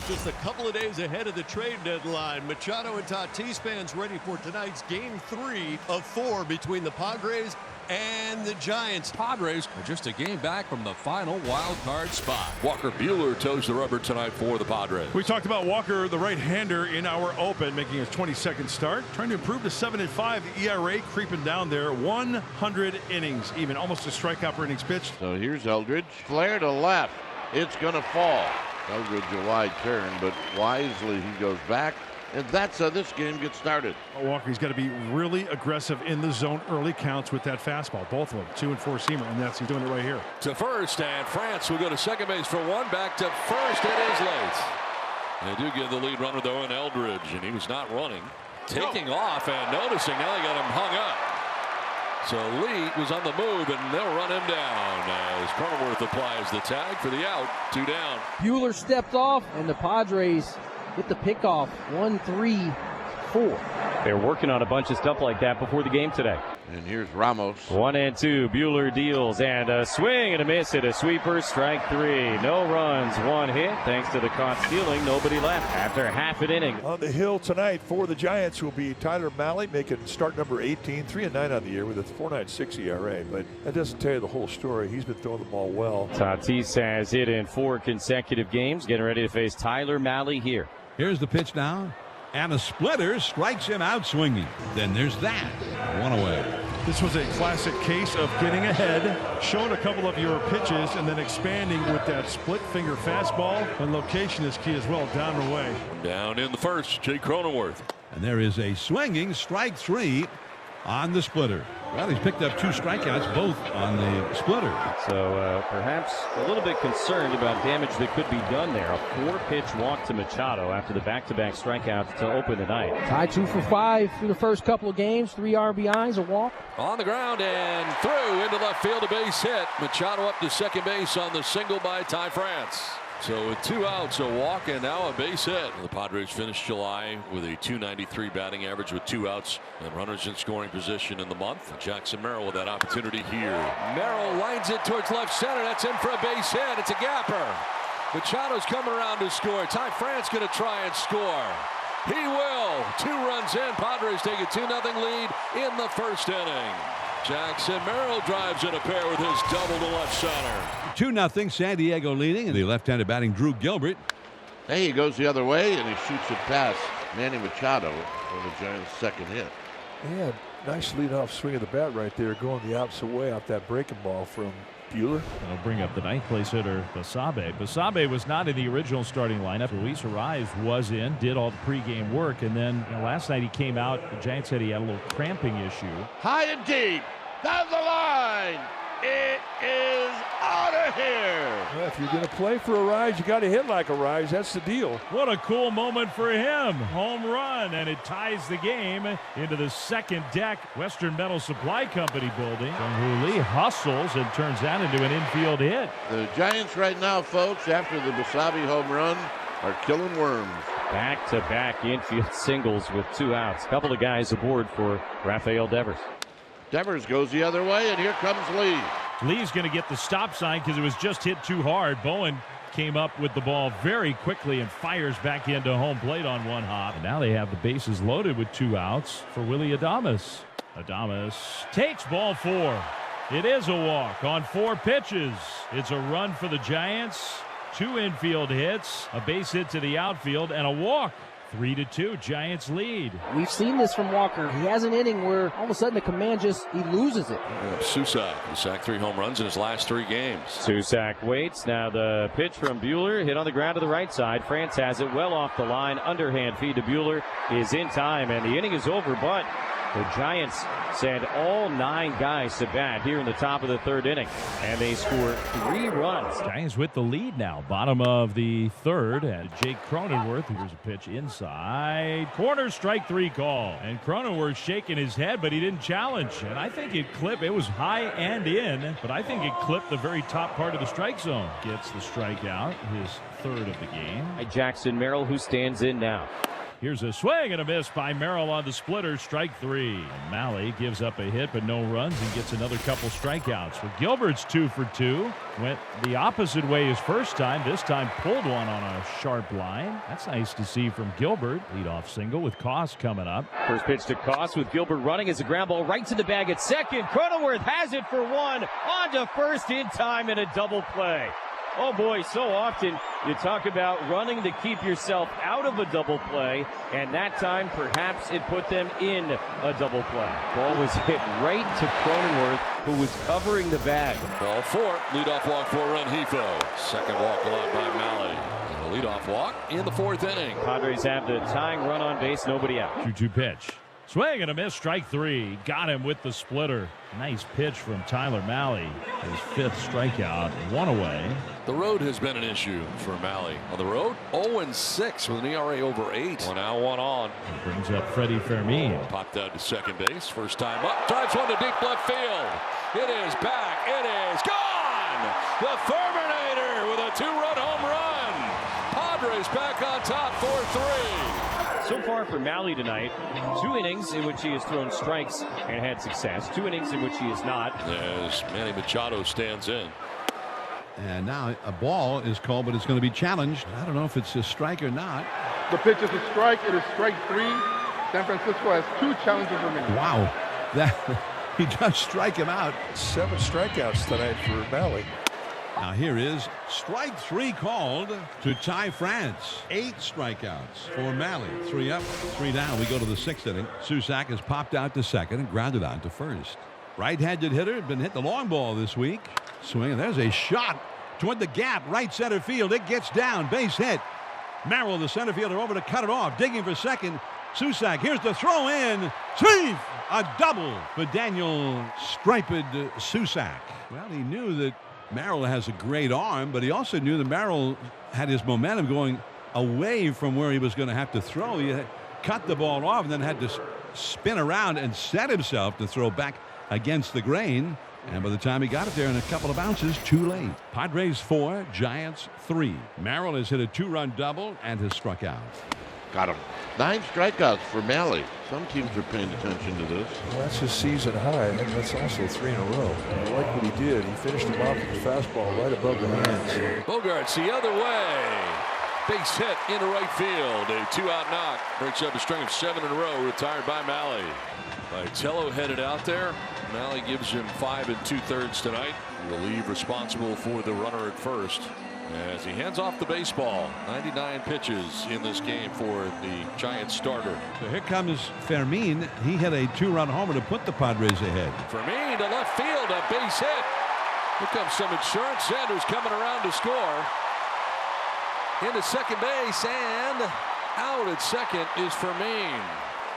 Just a couple of days ahead of the trade deadline, Machado and Tatis fans ready for tonight's Game 3 of 4 between the Padres and the Giants. Padres are just a game back from the final wild card spot. Walker Buehler toes the rubber tonight for the Padres. We talked about Walker, the right-hander, in our open, making his 22nd start, trying to improve to 7.5. The ERA creeping down there. 100 innings, even almost a strikeout per innings pitched. So here's Eldridge, flare to left. It's going to fall. Eldridge a wide turn, but wisely he goes back, and that's how this game gets started. Walker's got to be really aggressive in the zone early counts with that fastball. Both of them, 2- and 4-seamer, and he's doing it right here. To first, and France will go to second base for one. Back to first. It is late. They do give the lead runner though in Eldridge, and he was not running, taking off and noticing. Now they got him hung up. So Lee was on the move, and they'll run him down as Cronenworth applies the tag for the out. 2 down. Buehler stepped off, and the Padres get the pickoff. 1-3-4. They're working on a bunch of stuff like that before the game today. And here's Ramos. 1-2. Buehler deals, and a swing and a miss at a sweeper. Strike 3. No runs, 1 hit. Thanks to the caught stealing, nobody left after half an inning. On the hill tonight for the Giants will be Tyler Mahle, making start number 18, 3-9 on the year with a 4.96 ERA. But that doesn't tell you the whole story. He's been throwing the ball well. Tatis has hit in 4 consecutive games, getting ready to face Tyler Mahle here. Here's the pitch now, and a splitter strikes him out swinging. Then there's that. 1 away. This was a classic case of getting ahead, showing a couple of your pitches, and then expanding with that split finger fastball. And location is key as well, down and away. Down in the first, Jake Cronenworth. And there is a swinging strike 3 on the splitter. Well, he's picked up 2 strikeouts, both on the splitter. So perhaps a little bit concerned about damage that could be done there. A 4-pitch walk to Machado after the back-to-back strikeouts to open the night. Ty 2 for 5 through the first couple of games. 3 RBIs, a walk. On the ground and through into left field, a base hit. Machado up to second base on the single by Ty France. So with 2 outs, a walk, and now a base hit. The Padres finished July with a .293 batting average with 2 outs and runners in scoring position in the month. Jackson Merrill with that opportunity here. Merrill lines it towards left center. That's in for a base hit. It's a gapper. Machado's coming around to score. Ty France going to try and score. He will. 2 runs in. Padres take a 2-0 lead in the first inning. Jackson Merrill drives in a pair with his double to left center. 2-0 San Diego leading, and the left-handed batting Drew Gilbert. Hey, he goes the other way, and he shoots it past Manny Machado for the Giants' second hit. Yeah, nice leadoff swing of the bat right there, going the opposite way off that breaking ball from Buehler. That'll bring up the 9th place hitter, Basabe. Basabe was not in the original starting lineup. Luis Arraez was in, did all the pregame work, and then last night he came out. The Giants said he had a little cramping issue. High and deep, down the line. It is out of here. Well, if you're going to play for a rise, you got to hit like a rise. That's the deal. What a cool moment for him. Home run, and it ties the game into the second deck Western Metal Supply Company building. Jung-Hoo Lee hustles and turns that into an infield hit. The Giants right now, folks, after the Basabe home run, are killing worms. Back-to-back infield singles with 2 outs. Couple of guys aboard for Rafael Devers. Devers goes the other way, and here comes Lee. Lee's going to get the stop sign because it was just hit too hard. Bowen came up with the ball very quickly and fires back into home plate on 1 hop. And now they have the bases loaded with 2 outs for Willy Adames. Adames takes ball 4. It is a walk on 4 pitches. It's a run for the Giants. 2 infield hits, a base hit to the outfield, and a walk. 3-2, Giants lead. We've seen this from Walker. He has an inning where all of a sudden the command he loses it. Susac, who sacked 3 home runs in his last 3 games. Susac waits. Now the pitch from Buehler, hit on the ground to the right side. France has it well off the line. Underhand feed to Buehler is in time, and the inning is over, but the Giants send all 9 guys to bat here in the top of the 3rd inning, and they score 3 runs. Giants with the lead now, bottom of the 3rd, and Jake Cronenworth. Here's a pitch inside corner, strike 3 call, and Cronenworth shaking his head, but he didn't challenge, and I think it clipped. It was high and in, but I think it clipped the very top part of the strike zone. Gets the strikeout, his 3rd of the game. Jackson Merrill, who stands in now. Here's a swing and a miss by Merrill on the splitter, strike 3. Malley gives up a hit but no runs and gets another couple strikeouts. With Gilbert's 2 for 2. Went the opposite way his first time. This time pulled one on a sharp line. That's nice to see from Gilbert. Leadoff single with Koss coming up. First pitch to Koss with Gilbert running as a ground ball right to the bag at second. Cronenworth has it for 1. On to first in time in a double play. Oh boy, so often you talk about running to keep yourself out of a double play, and that time perhaps it put them in a double play. Ball was hit right to Cronenworth, who was covering the bag. Ball 4, leadoff walk for Rengifo. Second walk allowed by Malley. And a leadoff walk in the 4th inning. Padres have the tying run on base, nobody out. 2-2 pitch. Swing and a miss, strike 3. Got him with the splitter. Nice pitch from Tyler Malley. His 5th strikeout, 1 away. The road has been an issue for Malley. On the road, 0-6 with an ERA over 8. 1 out, 1 on. He brings up Freddy Fermin. Popped out to second base. First time up. Drives one to deep left field. It is back. It is gone. The Ferminator with a 2-run home run. Padres back on top, 4-3. So far for Malley tonight, 2 innings in which he has thrown strikes and had success. 2 innings in which he is not. As Manny Machado stands in. And now a ball is called, but it's going to be challenged. I don't know if it's a strike or not. The pitch is a strike. It is strike 3. San Francisco has 2 challenges remaining. Wow. He does strike him out. 7 strikeouts tonight for Malley. Now here is strike 3 called to Ty France. 8 strikeouts for Malley. 3 up, 3 down. We go to the 6th inning. Susac has popped out to second and grounded on to first. Right-handed hitter, been hit the long ball this week. Swing, and there's a shot toward the gap, right center field. It gets down, base hit. Merrill, the center fielder, over to cut it off, digging for second. Susac, here's the throw in. Sweep! A double for Daniel Striped Susac. Well, he knew that Merrill has a great arm, but he also knew that Merrill had his momentum going away from where he was going to have to throw. He had cut the ball off and then had to spin around and set himself to throw back against the grain. And by the time he got it there in a couple of bounces, too late. Padres 4, Giants 3. Merrill has hit a 2-run double and has struck out. Got him. 9 strikeouts for Malley. Some teams are paying attention to this. Well, that's his season high, and that's also 3 in a row. I like what he did. He finished him off with a fastball right above the hands. Bogaerts the other way. Base hit into right field. A 2-out knock. Breaks up a string of 7 in a row. Retired by Malley. Vitello headed out there. Malley gives him 5 2/3 tonight. Relief responsible for the runner at first. As he hands off the baseball. 99 pitches in this game for the Giants starter. So here comes Fermin. He hit a 2-run homer to put the Padres ahead. Fermin to left field, a base hit. Here comes some insurance. Sanders coming around to score. Into second base, and out at second is Fermin.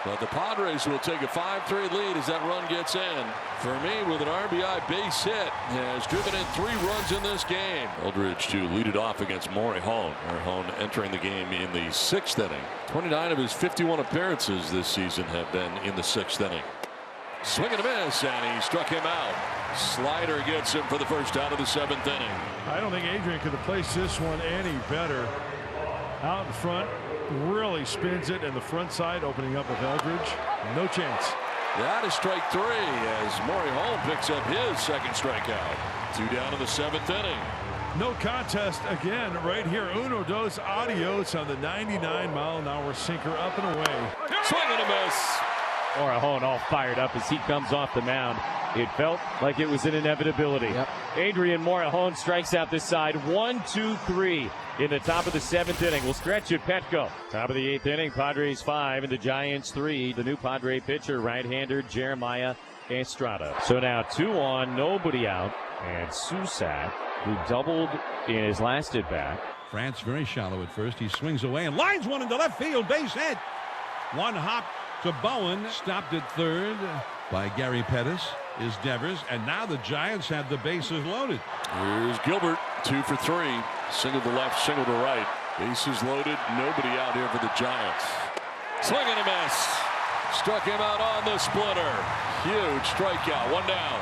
But the Padres will take a 5-3 lead as that run gets in. Fermin with an RBI base hit has driven in 3 runs in this game. Eldridge to lead it off against Morejon. Morejon entering the game in the 6th inning. 29 of his 51 appearances this season have been in the 6th inning. Swing and a miss, and he struck him out. Slider gets him for the first out of the 7th inning. I don't think Adrian could have placed this one any better. Out in front, really spins it, and the front side opening up with Eldridge. No chance. That is strike 3 as Morejon picks up his 2nd strikeout. 2 down in the 7th inning. No contest again right here. Uno dos adios on the 99-mile-an-hour sinker up and away. Swing and a miss. Morejon all fired up as he comes off the mound. It felt like it was an inevitability. Yep. Adrian Morejon strikes out this side. 1, 2, 3 in the top of the 7th inning. We'll stretch at Petco. Top of the 8th inning, Padres 5 and the Giants 3. The new Padre pitcher, right-hander Jeremiah Estrada. So now 2 on, nobody out. And Susac, who doubled in his last at-bat. France very shallow at first. He swings away and lines one into left field. Base hit. 1 hop to Bowen. Stopped at third by Gary Pettis. Is Devers, and now the Giants have the bases loaded. Here's Gilbert, 2 for 3. Single to left, single to right. Bases loaded, nobody out here for the Giants. Swing and a miss. Struck him out on the splitter. Huge strikeout, 1 down.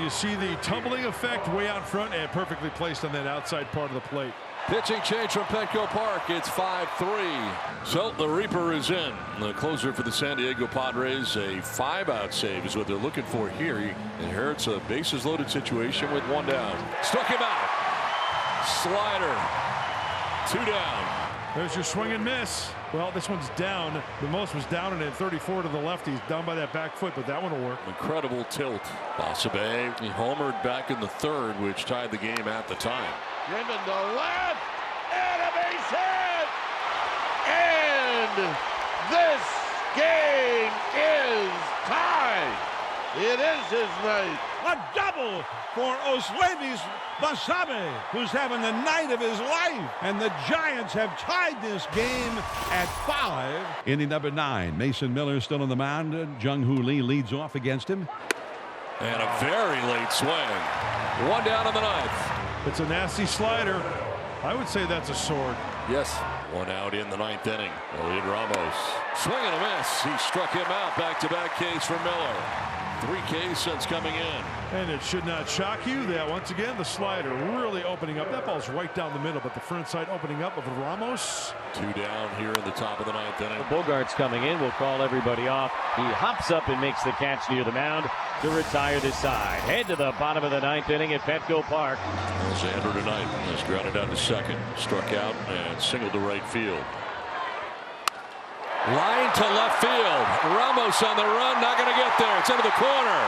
You see the tumbling effect way out front and perfectly placed on that outside part of the plate. Pitching change from Petco Park. It's 5-3. So the Reaper is in. The closer for the San Diego Padres. A 5-out save is what they're looking for here. He inherits a bases loaded situation with 1 down. Struck him out. Slider. 2 down. There's your swing and miss. Well, this one's down. The most was down and in 34 to the left. He's down by that back foot, but that one will work. Incredible tilt. Basabe, he homered back in the 3rd, which tied the game at the time. Driven to left, and a base hit! And this game is tied. It is his night. A double for Oslevis Basabe, who's having the night of his life. And the Giants have tied this game at 5. Inning number 9. Mason Miller still on the mound. Jung-Hoo Lee leads off against him. And a very late swing. 1 down in the 9th. It's a nasty slider. I would say that's a sword. Yes. 1 out in the 9th inning. Elliot Ramos. Swing and a miss. He struck him out. Back-to-back Ks for Miller. 3 Ks since coming in. And it should not shock you that once again the slider really opening up. That ball's right down the middle, but the front side opening up of Ramos. 2 down here in the top of the 9th inning. Bogaerts coming in will call everybody off. He hops up and makes the catch near the mound to retire this side. Head to the bottom of the 9th inning at Petco Park. Well, Xander tonight has grounded out to 2nd. Struck out and singled to right field. Line to left field. Ramos on the run, not going to get there. It's into the corner.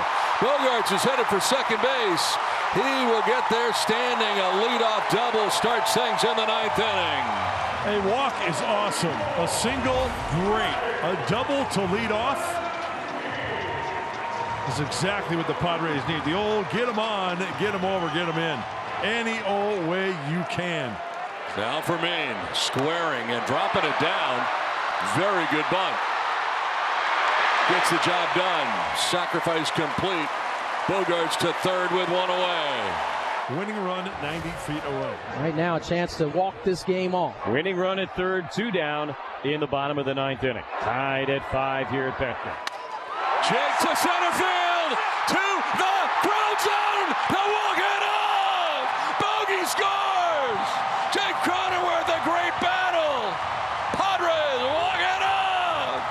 Bogaerts is headed for second base. He will get there standing. A leadoff double starts things in the 9th inning. A walk is awesome. A single, great. A double to lead off is exactly what the Padres need. The old get them on, get them over, get them in. Any old way you can. Now Fermin squaring and dropping it down. Very good bunt. Gets the job done. Sacrifice complete. Bogaerts to 3rd with 1 away. Winning run 90 feet away. Right now, a chance to walk this game off. Winning run at 3rd, 2 down in the bottom of the 9th inning. Tied at 5 here at Petco. Jake to center field. To the ground zone. The walk-in off. Bogey scores. Jake Cronenworth, a great battle. Padres walking up.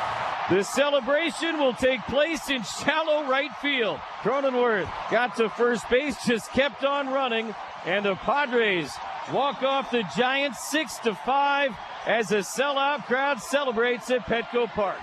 The celebration will take place in shallow right field. Cronenworth got to first base, just kept on running, and the Padres walk off the Giants 6-5 as a sellout crowd celebrates at Petco Park.